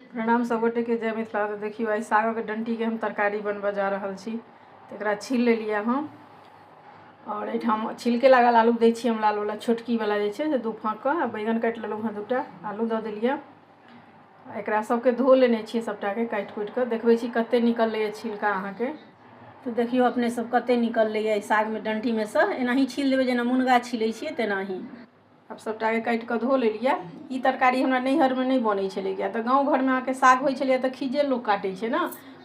प्रणाम सबगोटे के, जय मिथिला। तो देखियो आई साग के डंटी के हम तरकारी बनबा जा रहल छी। तो एकरा छील लेलिए हम और एठाम छिलके लागल आलू दै छी हम, लाल वाला छोटकी वाला जे छै से 2 फाँक के। बैगन काटि लेलहुँ हँ, 2टा आलू दऽ देलिए। एकरा सबके धो लेने छियै, सबटा के काटि कुटि के देखबै छी कते निकललै छिलका अहाँके। तो देखियो अपने सब कते निकललै साग में डंटी में से। एनाही छील देबै जेना मुनगा छीलै छियै तेनाही। अब सबटा के काटि के धो लेलिए। ई तरकारी हमरा नैहर में नहीं बनै छलै, किया तऽ गाँव घर में अहाँके साग होइ छलै तऽ खीजे लोग काटै छै ने,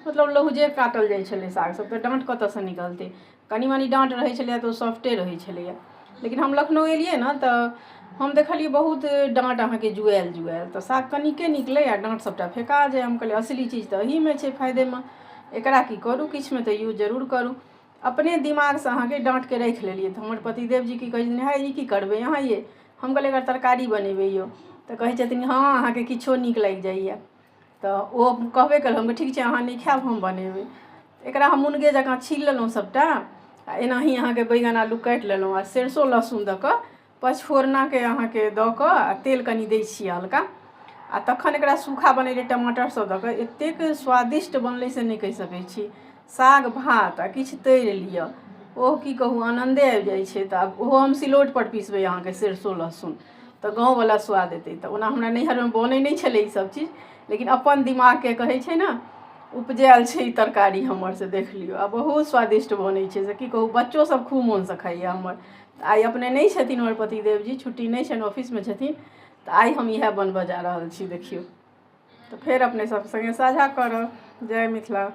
मतलब लहुजे काटल जाइ छलै साग सब। तऽ डाँट कतऽसँ निकलतै, कनी मनी डाँट रहै छलै तऽ ओ सॉफ्टे रहै छलैए। लेकिन हम लखनऊ एलिए ने तऽ हम देखलिए बहुत डाँट अहाँके जुआल जुआल, तऽ साग कनिके निकलै आ डाँट सबटा फेका जाए। हम कहलिए असली चीज तऽ एही में छै फायदेमंद, एकरा की करू किछु में तऽ यूज जरूर करू। अपने दिमाग से अहाँके डाँट के राखि लेलिए। तऽ हमर पतिदेव जी की कहै छथिन, है ई की करबै अहाँ ये। हम कहलिए एकर तरकारी बनेबै यौ। तऽ कहै छथिन हाँ अहाँके किछो नीक लागि जाइए। तऽ ओ कहबे कल, हम ठीक छै अहाँ नहीं खाएब हम बनेबै। एकरा हम मुनगे जकाँ छील लेलहुँ सबटा आ एनाही अहाँके बैगन आलू काटि लेलहुँ आ सरिसो लहसुन दऽ कऽ पचफोरनाके अहाँके दऽ कऽ आ तेल कनि दै छियै हल्का, आ तखन एकरा सूखा बनेलिए टमाटर सब दऽ कऽ। एतेक स्वादिष्ट बनलै से नहीं कहि सकै छी। साग भात आ किछु तैर लिअ, ओह की कहू आनंदे आबि जाइ छै। तऽ आब ओहो हम सिलौट पर पीसबै अहाँके सरिसो लहसुन, तऽ गाँववला स्वाद एतै। तऽ ओना हमरा नैहरमे बनै नहीं छलै ई सब चीज, लेकिन अपन दिमागके कहै छै ने उपजायल छै ई तरकारी हमर, से देख लियौ। आ बहुत स्वादिष्ट बनै छै से की कहू, बच्चो सब खूब मोनसँ खाइए हमर। तऽ आइ अपने नहीं छथिन हमर पतिदेव जी, छुट्टी नहीं छनि, ऑफिसमे छथिन। तऽ आइ हम इएह बनबऽ जा रहल छी देखियौ। तऽ फेर अपने सब संगे साझा करब। जय मिथिला।